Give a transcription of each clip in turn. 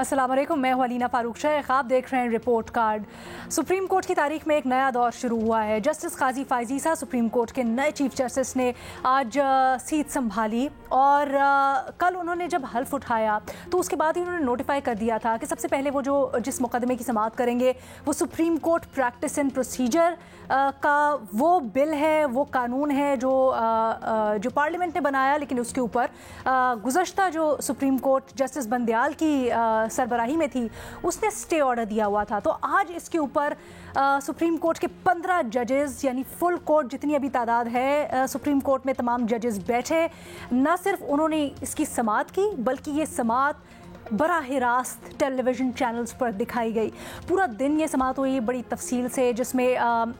السلام علیکم، میں ہوں علینا فاروق شیخ، آپ دیکھ رہے ہیں رپورٹ کارڈ۔ سپریم کورٹ کی تاریخ میں ایک نیا دور شروع ہوا ہے۔ جسٹس قاضی فائز عیسیٰ سپریم کورٹ کے نئے چیف جسٹس نے آج سیٹ سنبھالی، اور کل انہوں نے جب حلف اٹھایا تو اس کے بعد ہی انہوں نے نوٹیفائی کر دیا تھا کہ سب سے پہلے وہ جس مقدمے کی سماعت کریں گے وہ supreme court practice and procedure کا وہ بل ہے، وہ قانون ہے جو پارلیمنٹ نے بنایا، لیکن اس کے اوپر گزشتہ جو سپریم کورٹ جسٹس بندیال کی سربراہی میں تھی اس نے اسٹے آرڈر دیا ہوا تھا۔ تو آج اس کے اوپر سپریم کورٹ کے 15 ججز، یعنی فل کورٹ جتنی ابھی تعداد ہے سپریم کورٹ میں، تمام ججز بیٹھے، نہ صرف انہوں نے اس کی سماعت کی بلکہ یہ سماعت براہ راست ٹیلی ویژن چینلز پر دکھائی گئی۔ پورا دن یہ سماعت ہوئی بڑی تفصیل سے، جس میں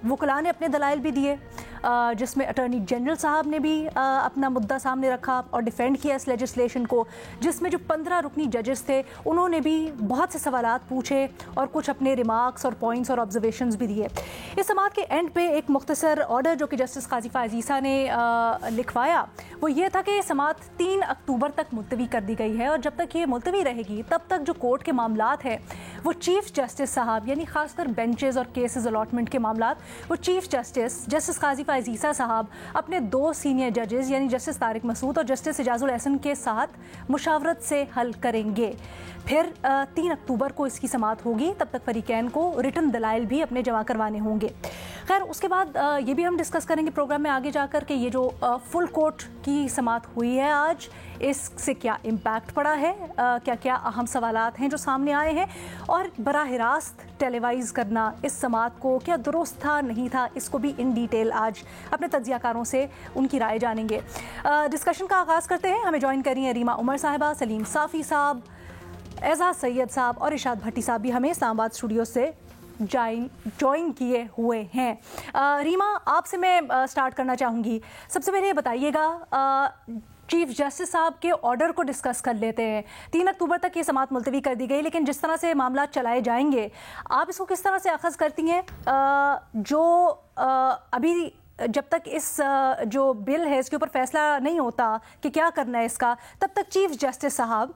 وکلاء نے اپنے دلائل بھی دیے، جس میں اٹارنی جنرل صاحب نے بھی اپنا مدعا سامنے رکھا اور ڈیفینڈ کیا اس لیجسلیشن کو، جس میں جو 15 رکنی ججز تھے انہوں نے بھی بہت سے سوالات پوچھے اور کچھ اپنے ریمارکس اور پوائنٹس اور آبزرویشنز بھی دیے۔ اس سماعت کے اینڈ پہ ایک مختصر آرڈر جو کہ جسٹس قاضی فائز عیسیٰ نے لکھوایا وہ یہ تھا کہ یہ سماعت 3 اکتوبر تک ملتوی کر دی گئی ہے، اور جب تک یہ ملتوی رہے گی تب تک جو کورٹ کے معاملات ہیں وہ چیف جسٹس صاحب، یعنی خاص کر بینچز اور کیسز الاٹمنٹ کے معاملات، وہ چیف جسٹس قاضی فائز عیسیٰ صاحب اپنے 2 سینئر ججز یعنی جسٹس طارق مسعود اور جسٹس اعجاز الاحسن کے ساتھ مشاورت سے حل کریں گے۔ پھر 3 اکتوبر کو اس کی سماعت ہوگی، تب تک فریقین کو ریٹن دلائل بھی اپنے جمع کروانے ہوں گے۔ خیر، اس کے بعد یہ بھی ہم ڈسکس کریں گے پروگرام میں آگے جا کر کہ یہ جو فل کورٹ کی سماعت ہوئی ہے آج، اس سے کیا امپیکٹ پڑا ہے، کیا کیا اہم سوالات ہیں جو سامنے آئے ہیں، اور براہ راست ٹیلی وائز کرنا اس سماعت کو کیا درست تھا نہیں تھا، اس کو بھی ان ڈیٹیل آج اپنے تجزیہ کاروں سے ان کی رائے جانیں گے۔ ڈسکشن کا آغاز کرتے ہیں۔ ہمیں جوائن کر رہی ہیں ریما عمر صاحبہ، سلیم صافی صاحب، اعزاز سید صاحب اور ارشاد بھٹی صاحب بھی ہمیں اسلام آباد اسٹوڈیو سے جوائن کیے ہوئے ہیں۔ ریما، آپ سے میں سٹارٹ کرنا چاہوں گی۔ سب سے پہلے یہ بتائیے گا، چیف جسٹس صاحب کے آرڈر کو ڈسکس کر لیتے ہیں۔ 3 اکتوبر تک یہ سماعت ملتوی کر دی گئی، لیکن جس طرح سے معاملات چلائے جائیں گے آپ اس کو کس طرح سے اخذ کرتی ہیں؟ جو ابھی جب تک اس جو بل ہے اس کے اوپر فیصلہ نہیں ہوتا کہ کیا کرنا ہے اس کا، تب تک چیف جسٹس صاحب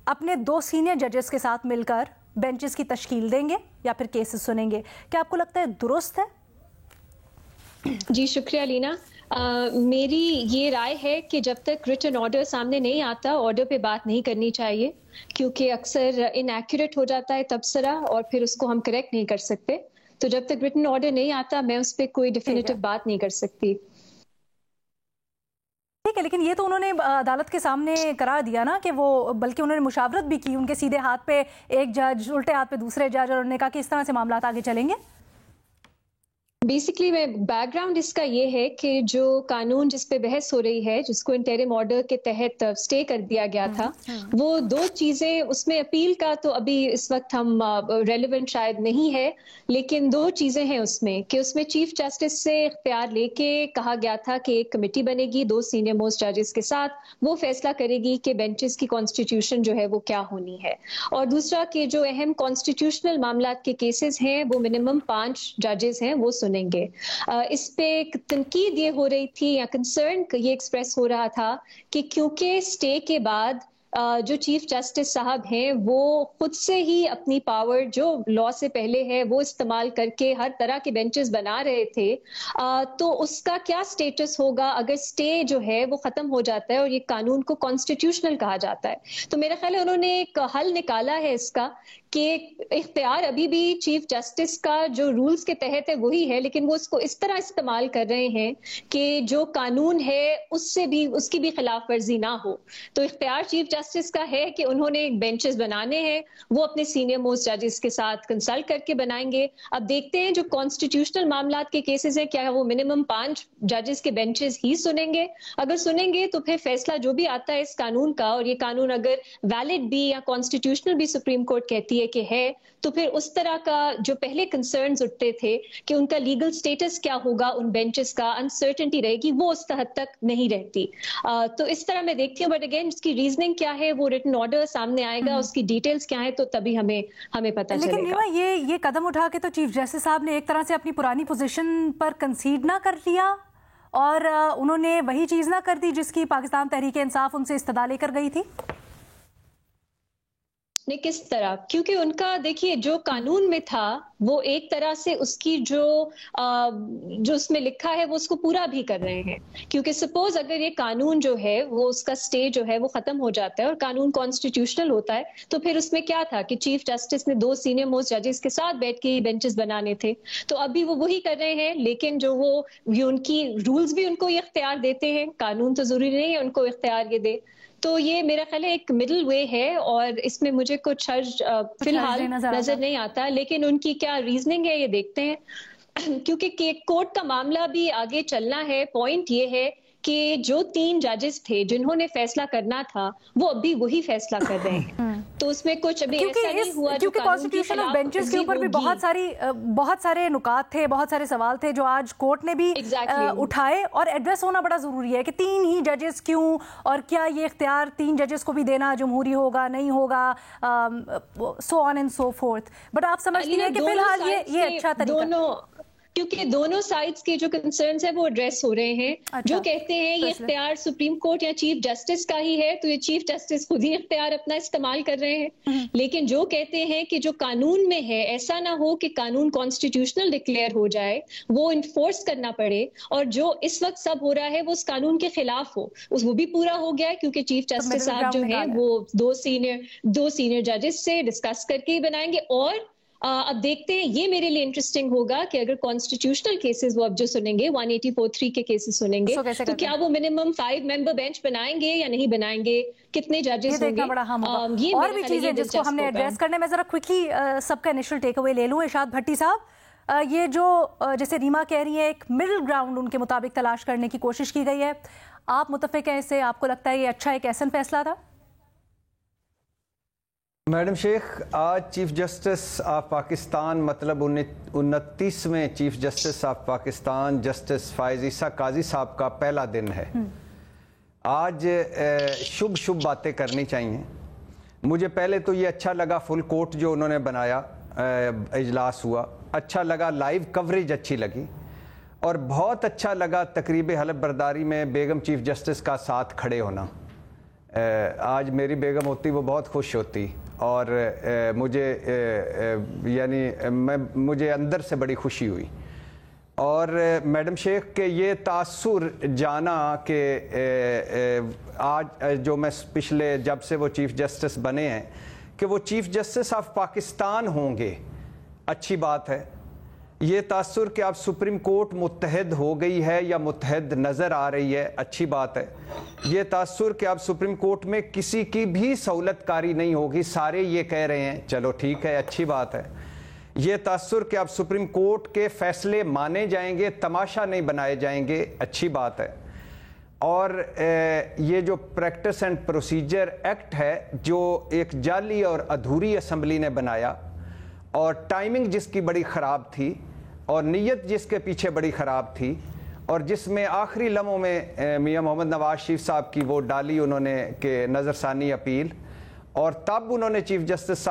اپنے 2 سینئر ججز کے ساتھ مل کر بینچز کی تشکیل دیں گے یا پھر کیسز سنیں گے، کیا آپ کو لگتا ہے درست ہے؟ جی شکریہ لینا۔ میری یہ رائے ہے کہ جب تک ریٹن آرڈر سامنے نہیں آتا آرڈر پہ بات نہیں کرنی چاہیے، کیونکہ اکثر انیکوریٹ ہو جاتا ہے تبصرہ اور پھر اس کو ہم کریکٹ نہیں کر سکتے۔ تو جب تک ریٹن آرڈر نہیں آتا میں اس پہ کوئی ڈیفینیٹو بات نہیں کر سکتی۔ ٹھیک ہے، لیکن یہ تو انہوں نے عدالت کے سامنے کرا دیا نا کہ وہ، بلکہ انہوں نے مشاورت بھی کی، ان کے سیدھے ہاتھ پہ ایک جج، الٹے ہاتھ پہ دوسرے جج، اور انہوں نے کہا کہ اس طرح سے معاملات آگے چلیں گے۔ بیسکلی بیک گراؤنڈ اس کا یہ ہے کہ جو قانون جس پہ بحث ہو رہی ہے، جس کو انٹرم آرڈر کے تحت سٹے کر دیا گیا تھا، وہ 2 چیزیں اس میں اپیل کا تو ابھی اس وقت ہم ریلیونٹ شاید نہیں ہے، لیکن 2 چیزیں ہیں اس میں کہ اس میں چیف جسٹس سے اختیار لے کے کہا گیا تھا کہ ایک کمیٹی بنے گی 2 سینئر موسٹ ججز کے ساتھ، وہ فیصلہ کرے گی کہ بینچز کی کانسٹیٹیوشن جو ہے وہ کیا ہونی ہے، اور دوسرا کہ جو اہم کانسٹیٹیوشنل معاملات کے کیسز ہیں وہ منیمم 5 ججز ہیں وہ سنیں گے۔ اس پہ تنقید یہ ہو رہی تھی یا کنسرن یہ ایکسپریس ہو رہا تھا کہ کیونکہ اسٹے کے بعد جو چیف جسٹس صاحب ہیں وہ خود سے ہی اپنی پاور جو لا سے پہلے ہے وہ استعمال کر کے ہر طرح کے بینچز بنا رہے تھے، تو اس کا کیا سٹیٹس ہوگا اگر سٹے جو ہے وہ ختم ہو جاتا ہے اور یہ قانون کو کانسٹیٹیوشنل کہا جاتا ہے۔ تو میرا خیال ہے انہوں نے ایک حل نکالا ہے اس کا کہ اختیار ابھی بھی چیف جسٹس کا جو رولز کے تحت ہے وہی ہے، لیکن وہ اس کو اس طرح استعمال کر رہے ہیں کہ جو قانون ہے اس کی بھی خلاف ورزی نہ ہو۔ تو اختیار چیف جسٹس کا ہے کہ انہوں نے بینچز بنانے ہیں، وہ اپنے سینئر موسٹ ججز کے ساتھ کنسلٹ کر کے بنائیں گے۔ اب دیکھتے ہیں جو کانسٹیٹیوشنل معاملات کے کیسز ہیں کیا وہ منیمم 5 ججز کے بینچز ہی سنیں گے، اگر سنیں گے تو پھر فیصلہ جو بھی آتا ہے اس قانون کا، اور یہ قانون اگر ویلڈ بھی یا کانسٹیٹیوشنل بھی سپریم کورٹ کہتی ہے کہ ہے، تو پھر اس طرح کا جو پہلے کنسرنز اٹھتے تھے کہ ان کا لیگل سٹیٹس کیا ہوگا ان بینچز کا، انسرٹنٹی رہے گی، وہ اس حد تک نہیں رہتی۔ تو اس طرح میں دیکھتی ہوں، بٹ اگین اس کی ریزننگ کیا ہے وہ ریٹن آرڈر سامنے آئے گا، اس کی ڈیٹیلز کیا ہیں تو تبھی ہمیں پتہ چلے گا۔ لیکن نیما، یہ قدم اٹھا کے تو چیف جسٹس صاحب نے ایک طرح سے اپنی پرانی پوزیشن پر کنسیڈ نہ کر لیا، اور انہوں نے وہی چیز نہ کر دی جس کی پاکستان تحریک انصاف ان سے استدعا لے کر گئی تھی۔ نہیں کس طرح؟ کیونکہ ان کا دیکھیے جو قانون میں تھا وہ ایک طرح سے اس کی جو اس میں لکھا ہے وہ اس کو پورا بھی کر رہے ہیں. کیونکہ سپوز اگر یہ قانون جو ہے وہ اس کا سٹے جو ہے وہ ختم ہو جاتا ہے اور قانون کانسٹیٹیوشنل ہوتا ہے تو پھر اس میں کیا تھا کہ چیف جسٹس نے 2 سینئر موسٹ ججز کے ساتھ بیٹھ کے بینچز بنانے تھے. تو ابھی وہ وہی کر رہے ہیں، لیکن جو وہ ان کی رولز بھی ان کو یہ اختیار دیتے ہیں، قانون تو ضروری نہیں ہے ان کو اختیار یہ دے. تو یہ میرا خیال ہے ایک مڈل وے ہے، اور اس میں مجھے کچھ حرج فی الحال نظر نہیں آتا. لیکن ان کی کیا ریزننگ ہے یہ دیکھتے ہیں، کیونکہ کورٹ کا معاملہ بھی آگے چلنا ہے. پوائنٹ یہ ہے کہ جو 3 ججز تھے جنہوں نے فیصلہ کرنا تھا وہ ابھی وہی فیصلہ کر رہے ہیں. تو اس میں کچھ ابھی ایسا نہیں ہوا کیونکہ کانسٹیٹیوشنل بینچز کے اوپر بھی بہت سارے نکات تھے، بہت سارے سوال تھے جو آج کورٹ نے بھی اٹھائے، اور ایڈریس ہونا بڑا ضروری ہے کہ 3 ہی ججز کیوں، اور کیا یہ اختیار 3 ججز کو بھی دینا جمہوری ہوگا نہیں ہوگا، so on and so forth. But آپ سمجھتی ہیں کہ فی الحال یہ اچھا طریقہ، کیونکہ دونوں سائڈز کے جو کنسرنز ہیں وہ ایڈریس ہو رہے ہیں. جو کہتے ہیں یہ اختیار سپریم کورٹ یا چیف جسٹس کا ہی ہے، تو یہ چیف جسٹس خود ہی اختیار اپنا استعمال کر رہے ہیں. لیکن جو کہتے ہیں کہ جو قانون میں ہے ایسا نہ ہو کہ قانون کانسٹیٹیوشنل ڈکلیئر ہو جائے، وہ انفورس کرنا پڑے، اور جو اس وقت سب ہو رہا ہے وہ اس قانون کے خلاف ہو، وہ بھی پورا ہو گیا ہے. کیونکہ چیف جسٹس صاحب جو ہیں وہ 2 سینئر ججز سے ڈسکس کر کے ہی بنائیں گے. اور اب دیکھتے ہیں، یہ میرے لیے انٹرسٹنگ ہوگا کہ اگر کانسٹیٹیوشنل کیسز وہ اب جو سنیں گے 184(3) کے کیسز سنیں گے تو کیا وہ منیمم 5 ممبر بینچ بنائیں گے یا نہیں بنائیں گے، کتنے ججز ہوں گے. اور بھی چیزیں جس کو ہم نے ایڈریس کرنے میں ذرا کوئکلی سب کا انیشل ٹیک اوے لے لوں. ارشاد بھٹی صاحب، یہ جو جیسے ریما کہہ رہی ہے ایک مڈل گراؤنڈ ان کے مطابق تلاش کرنے کی کوشش کی گئی ہے، آپ متفق ہیں اس سے؟ آپ کو لگتا ہے یہ اچھا ایک احسن فیصلہ تھا؟ میڈم شیخ، آج چیف جسٹس آف پاکستان مطلب 29ویں chief justice of Pakistan justice Faez Isa قاضی صاحب کا پہلا دن ہے. آج شبھ باتیں کرنی چاہیے. مجھے پہلے تو یہ اچھا لگا فل کورٹ جو انہوں نے بنایا، اجلاس ہوا، اچھا لگا، لائیو کوریج اچھی لگی، اور بہت اچھا لگا تقریب حلف برداری میں بیگم چیف جسٹس کا ساتھ کھڑے ہونا. آج میری بیگم ہوتی وہ بہت خوش ہوتی، اور مجھے اندر سے بڑی خوشی ہوئی. اور میڈم شیخ کے یہ تاثر جانا کہ آج جو میں پچھلے جب سے وہ چیف جسٹس بنے ہیں کہ وہ چیف جسٹس آف پاکستان ہوں گے، اچھی بات ہے. یہ تاثر کہ اب سپریم کورٹ متحد ہو گئی ہے یا متحد نظر آ رہی ہے، اچھی بات ہے. یہ تاثر کہ اب سپریم کورٹ میں کسی کی بھی سہولت کاری نہیں ہوگی، سارے یہ کہہ رہے ہیں، چلو ٹھیک ہے، اچھی بات ہے. یہ تاثر کہ اب سپریم کورٹ کے فیصلے مانے جائیں گے، تماشا نہیں بنائے جائیں گے، اچھی بات ہے. اور یہ جو پریکٹس اینڈ پروسیجر ایکٹ ہے جو ایک جعلی اور ادھوری اسمبلی نے بنایا، اور ٹائمنگ جس کی بڑی خراب تھی، اور نیت جس کے پیچھے بڑی خراب تھی، اور جس میں آخری لمحوں میں میاں محمد نواز شریف صاحب کی وہ ڈالی انہوں نے کہ نظر ثانی اپیل، اور تب انہوں نے چیف جسٹس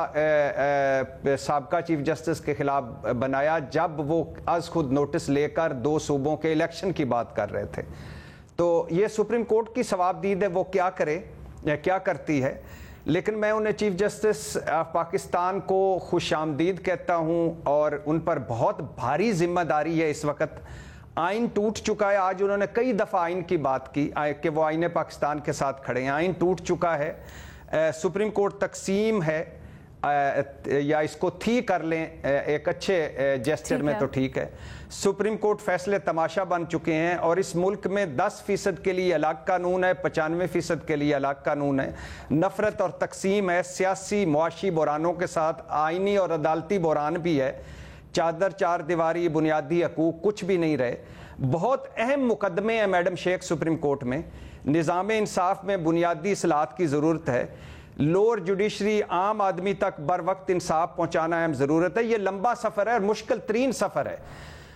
سابقہ چیف جسٹس کے خلاف بنایا جب وہ از خود نوٹس لے کر 2 صوبوں کے الیکشن کی بات کر رہے تھے. تو یہ سپریم کورٹ کی ثوابدید ہے، وہ کیا کرے یا کیا کرتی ہے. لیکن میں انہیں چیف جسٹس آف پاکستان کو خوش آمدید کہتا ہوں، اور ان پر بہت بھاری ذمہ داری ہے. اس وقت آئین ٹوٹ چکا ہے. آج انہوں نے کئی دفعہ آئین کی بات کی کہ وہ آئین پاکستان کے ساتھ کھڑے ہیں. آئین ٹوٹ چکا ہے، سپریم کورٹ تقسیم ہے، یا اس کو تھی کر لیں ایک اچھے جیسچر میں تو ٹھیک ہے. سپریم کورٹ فیصلے تماشا بن چکے ہیں، اور اس ملک میں 10% کے لیے الگ قانون ہے، 95% کے لیے الگ قانون ہے. نفرت اور تقسیم ہے، سیاسی معاشی بحرانوں کے ساتھ آئینی اور عدالتی بحران بھی ہے. چادر چار دیواری، بنیادی حقوق کچھ بھی نہیں رہے. بہت اہم مقدمے ہیں میڈم شیخ سپریم کورٹ میں. نظام انصاف میں بنیادی اصلاحات کی ضرورت ہے. لوور جوڈیشری عام آدمی تک بر وقت انصاف پہنچانا اہم ضرورت ہے. یہ لمبا سفر ہے اور مشکل ترین سفر ہے،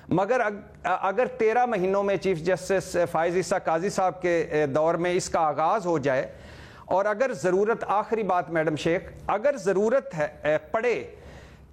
مگر اگر 13 مہینوں میں چیف جسٹس فائز عیسیٰ قاضی صاحب کے دور میں اس کا آغاز ہو جائے، اور اگر ضرورت، آخری بات میڈم شیخ، اگر ضرورت ہے پڑے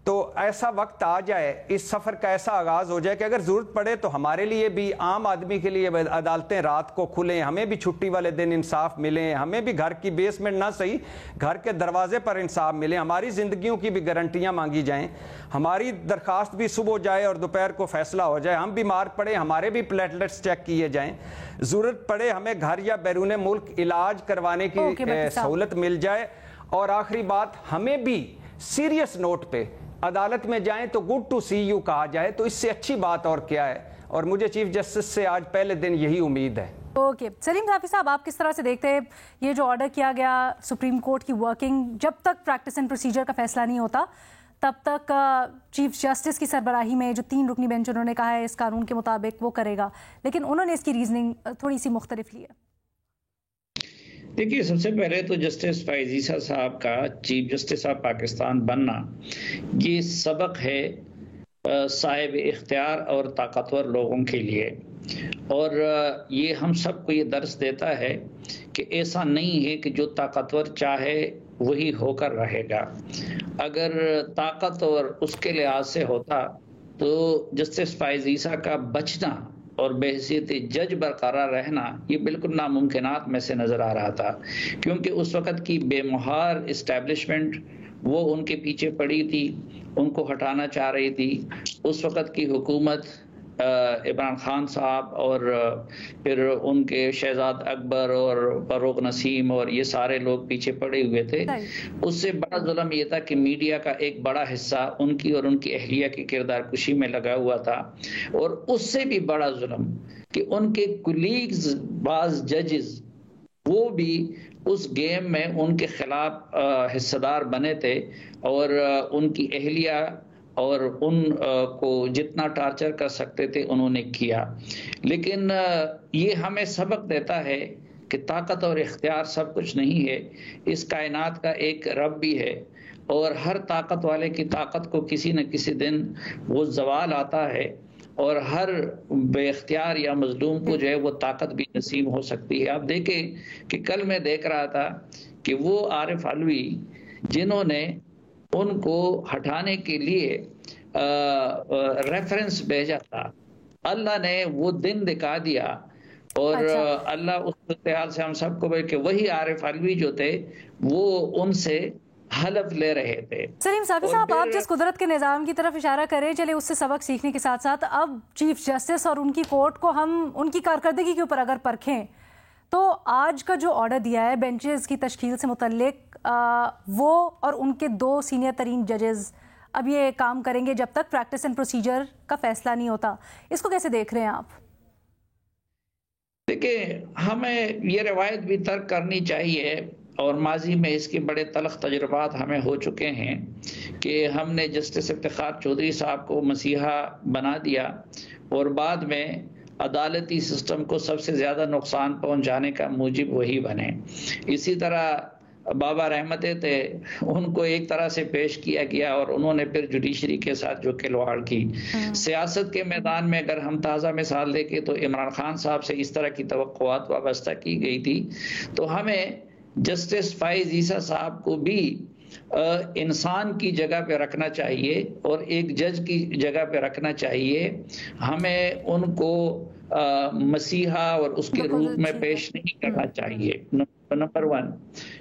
تو ایسا وقت آ جائے, اس سفر کا ایسا آغاز ہو جائے کہ اگر ضرورت پڑے تو ہمارے لیے بھی, عام آدمی کے لیے عدالتیں رات کو کھلیں, ہمیں بھی چھٹی والے دن انصاف ملیں, ہمیں بھی گھر کی بیسمنٹ نہ صحیح گھر کے دروازے پر انصاف ملے, ہماری زندگیوں کی بھی گارنٹیاں مانگی جائیں, ہماری درخواست بھی صبح جائے اور دوپہر کو فیصلہ ہو جائے, ہم بیمار پڑے ہمارے بھی پلیٹلیٹس چیک کیے جائیں, ضرورت پڑے ہمیں گھر یا بیرون ملک علاج کروانے کی سہولت مل جائے, اور آخری بات ہمیں بھی سیریس نوٹ پہ عدالت میں جائیں تو گڈ ٹو سی یو کہا جائے, تو اس سے اچھی بات اور کیا ہے, اور مجھے چیف جسٹس سے آج پہلے دن یہی امید ہے. اوکے سلیم صافی صاحب, آپ کس طرح سے دیکھتے ہیں یہ جو آرڈر کیا گیا سپریم کورٹ کی ورکنگ, جب تک پریکٹس اینڈ پروسیجر کا فیصلہ نہیں ہوتا تب تک چیف جسٹس کی سربراہی میں جو 3 رکنی بینچ انہوں نے کہا ہے اس قانون کے مطابق وہ کرے گا, لیکن انہوں نے اس کی ریزننگ تھوڑی سی مختلف لی ہے. دیکھیے, سب سے پہلے تو جسٹس فائز عیسیٰ صاحب کا چیف جسٹس آف پاکستان بننا یہ سبق ہے صاحب اختیار اور طاقتور لوگوں کے لیے, اور یہ ہم سب کو یہ درس دیتا ہے کہ ایسا نہیں ہے کہ جو طاقتور چاہے وہی ہو کر رہے گا. اگر طاقت اور اس کے لحاظ سے ہوتا تو جسٹس فائز عیسیٰ کا بچنا اور بحیثیت جج برقرار رہنا یہ بالکل ناممکنات میں سے نظر آ رہا تھا, کیونکہ اس وقت کی بے مہار اسٹیبلشمنٹ وہ ان کے پیچھے پڑی تھی, ان کو ہٹانا چاہ رہی تھی. اس وقت کی حکومت عمران خان صاحب اور پھر ان کے شہزاد اکبر اور فاروق نسیم اور یہ سارے لوگ پیچھے پڑے ہوئے تھے. اس سے بڑا ظلم یہ تھا کہ میڈیا کا ایک بڑا حصہ ان کی اور ان کی اہلیہ کی کردار کشی میں لگا ہوا تھا, اور اس سے بھی بڑا ظلم کہ ان کے کولیگز بعض ججز وہ بھی اس گیم میں ان کے خلاف حصہ دار بنے تھے, اور ان کی اہلیہ اور ان کو جتنا ٹارچر کر سکتے تھے انہوں نے کیا. لیکن یہ ہمیں سبق دیتا ہے کہ طاقت اور اختیار سب کچھ نہیں ہے, اس کائنات کا ایک رب بھی ہے, اور ہر طاقت والے کی طاقت کو کسی نہ کسی دن وہ زوال آتا ہے, اور ہر بے اختیار یا مظلوم کو جو ہے وہ طاقت بھی نصیب ہو سکتی ہے. آپ دیکھیں کہ کل میں دیکھ رہا تھا کہ وہ عارف علوی جنہوں نے ان کو ہٹانے کے لیے ریفرنس بھیجا تھا, اللہ نے وہ دن دکھا دیا, اور اللہ اس صورتحال سے ہم سب کو کہ وہی عارف علوی جو تھے وہ ان سے حلف لے رہے تھے. سلیم صافی صاحب, آپ جس قدرت کے نظام کی طرف اشارہ کریں, چلے اس سے سبق سیکھنے کے ساتھ ساتھ اب چیف جسٹس اور ان کی کورٹ کو ہم ان کی کارکردگی کے اوپر اگر پرکھیں تو آج کا جو آرڈر دیا ہے بینچز کی تشکیل سے متعلق, وہ اور ان کے 2 سینئر ترین ججز اب یہ کام کریں گے جب تک پریکٹس اینڈ پروسیجر کا فیصلہ نہیں ہوتا, اس کو کیسے دیکھ رہے ہیں آپ؟ دیکھیں, ہمیں یہ روایت بھی ترک کرنی چاہیے, اور ماضی میں اس کے بڑے تلخ تجربات ہمیں ہو چکے ہیں کہ ہم نے جسٹس افتخار چودھری صاحب کو مسیحا بنا دیا, اور بعد میں عدالتی سسٹم کو سب سے زیادہ نقصان پہنچانے کا موجب وہی بنے. اسی طرح بابا رحمتے تھے, ان کو ایک طرح سے پیش کیا گیا اور انہوں نے پھر جوڈیشری کے ساتھ جو کھلواڑ کی. سیاست کے میدان میں اگر ہم تازہ مثال دیکھیں تو عمران خان صاحب سے اس طرح کی توقعات وابستہ کی گئی تھی, تو ہمیں جسٹس فائز عیسیٰ صاحب کو بھی انسان کی جگہ پہ رکھنا چاہیے اور ایک جج کی جگہ پہ رکھنا چاہیے. ہمیں ان کو مسیحا اور اس کے روپ میں پیش نہیں کرنا چاہیے, نمبر 1.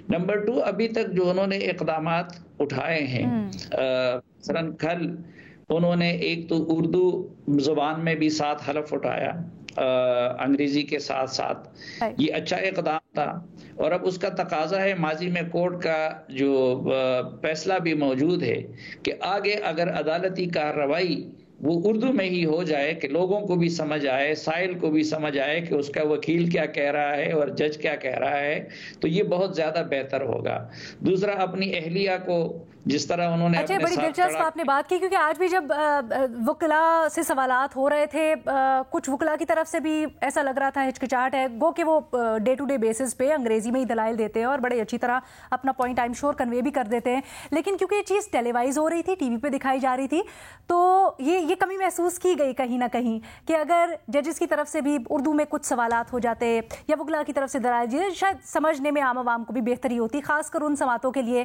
نمبر 2, ابھی تک جو انہوں نے اقدامات اٹھائے ہیں, مثلاً کل انہوں نے ایک تو اردو زبان میں بھی 7 حلف اٹھایا انگریزی کے ساتھ ساتھ, یہ اچھا اقدام تھا, اور اب اس کا تقاضا ہے, ماضی میں کورٹ کا جو فیصلہ بھی موجود ہے کہ آگے اگر عدالتی کارروائی وہ اردو میں ہی ہو جائے کہ لوگوں کو بھی سمجھ آئے, سائل کو بھی سمجھ آئے کہ اس کا وکیل کیا کہہ رہا ہے اور جج کیا کہہ رہا ہے, تو یہ بہت زیادہ بہتر ہوگا. دوسرا, اپنی اہلیہ کو جس طرح انہوں نے بڑی دلچسپ آپ نے بات کی, کیونکہ آج بھی جب وکلاء سے سوالات ہو رہے تھے, کچھ وکلاء کی طرف سے بھی ایسا لگ رہا تھا ہچکچاہٹ ہے, گو کہ وہ ڈے ٹو ڈے بیسس پہ انگریزی میں ہی دلائل دیتے ہیں اور بڑے اچھی طرح اپنا پوائنٹ آئی ایم شور کنوے بھی کر دیتے ہیں, لیکن کیونکہ یہ چیز ٹیلی وائز ہو رہی تھی, ٹی وی پہ دکھائی جا رہی تھی, تو یہ کمی محسوس کی گئی کہیں نہ کہیں کہ اگر ججز کی طرف سے بھی اردو میں کچھ سوالات ہو جاتے یا وکلاء کی طرف سے دلائل, شاید سمجھنے میں عام عوام کو بھی بہتری ہوتی, خاص کر ان سماعتوں کے لیے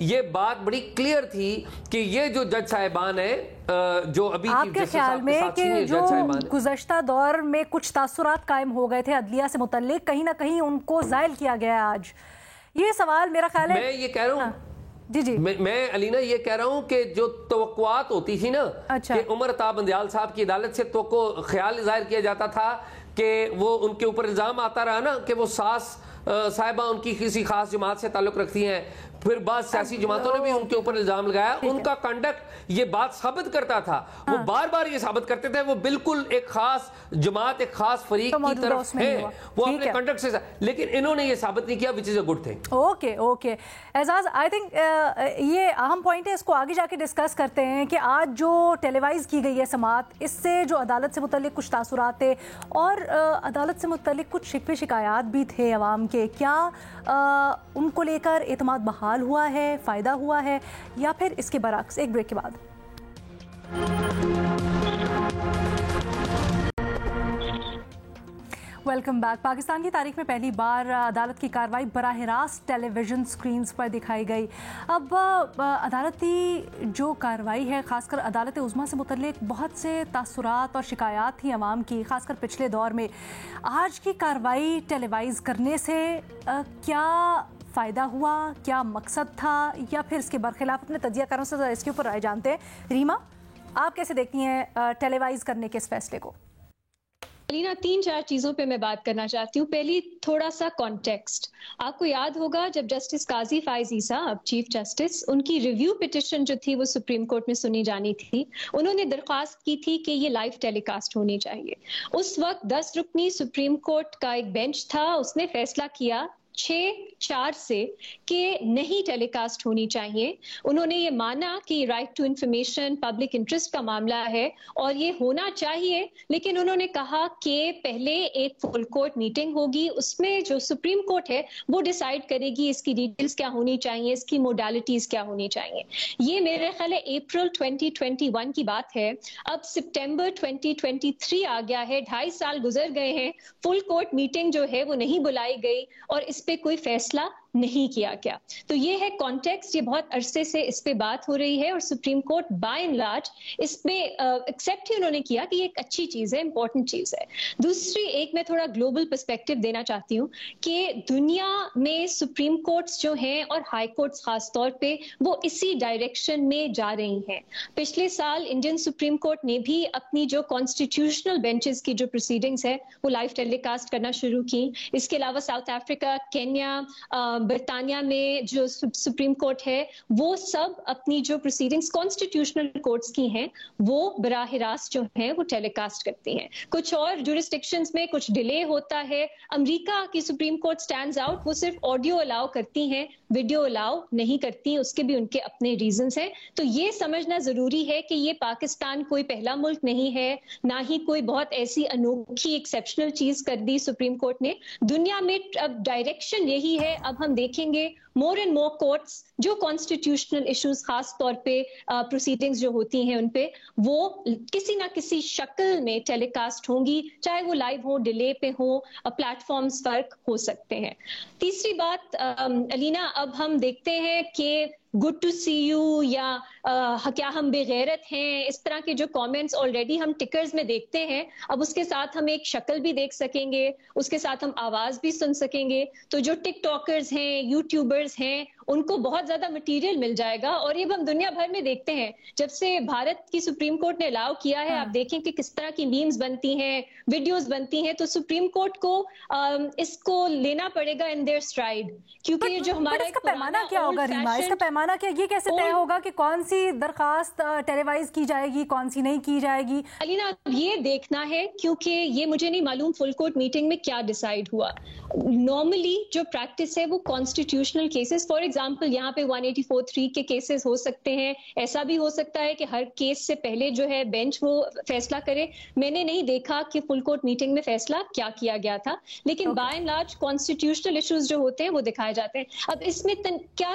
یہ بات بڑی کلیئر تھی کہ یہ جو جج صاحبان ہیں جو ابھی آپ کے خیال میں کہ جو گزشتہ دور میں کچھ تاثرات قائم ہو گئے تھے عدلیہ سے متعلق، کہیں نہ کہیں ان کو زائل کیا گیا ہے آج؟ یہ سوال میرا خیال ہے، میں یہ کہہ رہا ہوں جی میں علینا یہ کہہ رہا ہوں کہ جو توقعات ہوتی تھی نا کہ عمر عطا بندیال صاحب کی عدالت سے توقع خیال ظاہر کیا جاتا تھا کہ وہ ان کے اوپر الزام آتا رہا نا کہ وہ ساس صاحبہ ان کی کسی خاص جماعت سے تعلق رکھتی ہیں، پھر بعض سیاسی جماعتوں نے بھی ان کے اوپر الزام لگایا، ان کا کنڈکٹ یہ بات ثابت کرتا تھا، وہ بار بار یہ ثابت کرتے تھے وہ بالکل ایک خاص جماعت ایک خاص فریق کی طرف ہیں، وہ اپنے کنڈکٹ سے، لیکن انہوں نے یہ ثابت نہیں کیا، which is a good thing۔ Okay اعزاز، آئی تھنک یہ اہم پوائنٹ ہے، اس کو آگے جا کے ڈسکس کرتے ہیں کہ آج جو ٹیلی وائز کی گئی ہے سماعت، اس سے جو عدالت سے متعلق کچھ تاثرات تھے اور عدالت سے متعلق کچھ شکوے شکایات بھی تھے عوام کے، کیا ان کو لے کر اعتماد بحال ہوا ہے، فائدہ ہوا ہے، یا پھر اس کے برعکس؟ ایک بریک کے بعد ویلکم بیک۔ پاکستان کی تاریخ میں پہلی بار عدالت کی کارروائی براہ راست ٹیلی ویژن سکرینز پر دکھائی گئی۔ اب عدالتی جو کارروائی ہے، خاص کر عدالت عظمیٰ سے متعلق بہت سے تاثرات اور شکایات تھیں عوام کی، خاص کر پچھلے دور میں۔ آج کی کارروائی ٹیلی وائز کرنے سے کیا فائدہ ہوا، کیا مقصد تھا، یا پھر اس کے برخلاف؟ اپنے تجزیہ کاروں سے اس کے اوپر رائے جانتے ہیں۔ ریما، آپ کیسے دیکھتی ہیں ٹیلی وائز کرنے کے اس فیصلے کو؟ علینا، 3-4 چیزوں پہ میں بات کرنا چاہتی ہوں۔ پہلی، تھوڑا سا کانٹیکسٹ۔ آپ کو یاد ہوگا جب جسٹس قاضی فائز عیسیٰ، اب چیف جسٹس، ان کی ریویو پٹیشن جو تھی وہ سپریم کورٹ میں سنی جانی تھی، انہوں نے درخواست کی تھی کہ یہ لائیو ٹیلی کاسٹ ہونی چاہیے۔ اس وقت 10 رکنی سپریم کورٹ کا ایک بینچ تھا، اس نے فیصلہ کیا 6-4 سے کہ نہیں ٹیلی کاسٹ ہونی چاہیے۔ انہوں نے یہ مانا کہ right to information public interest کا معاملہ ہے اور یہ ہونا چاہیے، لیکن انہوں نے کہا کہ پہلے ایک فل کورٹ میٹنگ ہوگی، اس میں جو سپریم کورٹ ہے وہ ڈیسائیڈ کرے گی اس کی ڈیٹیلز کیا ہونی چاہیے، اس کی موڈالٹیز کیا ہونی چاہیے۔ یہ میرے خیال ہے اپریل 2021 کی بات ہے۔ اب سپٹمبر 2023 آ گیا ہے، 2.5 سال گزر گئے ہیں، فل کورٹ میٹنگ جو ہے وہ نہیں بلائی گئی اور اس پہ کوئی فیصلہ نہیں کیا گیا۔ تو یہ ہے کانٹیکسٹ، یہ بہت عرصے سے اس پہ بات ہو رہی ہے اور supreme court by and large اس پہ ایکسیپٹ ہی انہوں نے کیا کہ یہ ایک اچھی چیز ہے، امپورٹنٹ چیز ہے۔ دوسری، ایک میں تھوڑا گلوبل پرسپیکٹو دینا چاہتی ہوں کہ دنیا میں سپریم کورٹس جو ہیں اور ہائی کورٹس خاص طور پہ وہ اسی ڈائریکشن میں جا رہی ہیں۔ پچھلے سال انڈین سپریم کورٹ نے بھی اپنی جو کانسٹیٹیوشنل بینچز کی جو پروسیڈنگز ہے وہ لائیو ٹیلی کاسٹ کرنا شروع کی۔ اس کے علاوہ ساؤتھ افریقہ، کینیا، برطانیہ میں جو سپریم کورٹ ہے وہ سب اپنی جو پروسیڈنگز کانسٹیٹیوشنل کورٹس کی ہیں وہ براہ راست جو ہیں وہ ٹیلی کاسٹ کرتی ہیں۔ کچھ اور جورسڈکشنز میں کچھ ڈیلے ہوتا ہے۔ امریکہ کی سپریم کورٹ سٹینڈز آؤٹ، وہ صرف آڈیو الاؤ کرتی ہیں، ویڈیو الاؤ نہیں کرتی، اس کے بھی ان کے اپنے ریزنز ہیں۔ تو یہ سمجھنا ضروری ہے کہ یہ پاکستان کوئی پہلا ملک نہیں ہے، نہ ہی کوئی بہت ایسی انوکھی ایکسیپشنل چیز کر دی سپریم کورٹ نے۔ دنیا میں اب ڈائریکشن یہی ہے، اب ہم دیکھیں گے مور اینڈ مور کورٹس جو کانسٹیٹیوشنل ایشوز خاص طور پہ پروسیڈنگز جو ہوتی ہیں ان پہ وہ کسی نہ کسی شکل میں ٹیلی کاسٹ ہوں گی، چاہے وہ لائیو ہو، ڈیلے پہ ہو، پلیٹ فارمز فرق ہو سکتے ہیں۔ تیسری بات علینا، اب ہم دیکھتے ہیں کہ گڈ ٹو سی یو یا کیا ہم بے غیرت ہیں، اس طرح کے جو کامنٹس آلریڈی ہم ٹکرز میں دیکھتے ہیں، اب اس کے ساتھ ہم ایک شکل بھی دیکھ سکیں گے، اس کے ساتھ ہم آواز بھی سن سکیں گے۔ تو جو ٹک ٹاکرز ہیں، یوٹیوبرز ہیں، ان کو بہت زیادہ مٹیریل مل جائے گا۔ اور یہ ہم دنیا بھر میں دیکھتے ہیں، جب سے بھارت کی سپریم کورٹ نے الاؤ کیا ہے، آپ دیکھیں کہ کس طرح کی میمز بنتی ہیں، ویڈیوز بنتی ہیں۔ تو سپریم کورٹ کو اس کو لینا پڑے گا ان دیئر سٹرائیڈ، کیونکہ یہ جو ہمارا اس کا پیمانہ کیا ہوگا ریما؟ اس کا پیمانہ کیا، یہ کیسے طے ہوگا کہ کون سی درخواست ٹیلی وائز کی جائے گی، کون سی نہیں کی جائے گی؟ علینا، یہ دیکھنا ہے، کیونکہ یہ مجھے نہیں معلوم فل کورٹ میٹنگ میں کیا ڈیسائیڈ ہوا۔ نارملی جو پریکٹس ہے وہ کانسٹیٹیوشنل کیسز، فار ایگزامپل یہاں پہ 184(3) کے کیسز ہو سکتے ہیں، ایسا بھی ہو سکتا ہے کہ ہر کیس سے پہلے جو ہے بینچ وہ فیصلہ کرے۔ میں نے نہیں دیکھا کہ فل کورٹ میٹنگ میں فیصلہ کیا گیا تھا، لیکن by and large constitutional issues جو ہوتے ہیں وہ دکھائے جاتے ہیں۔ اب اس میں کیا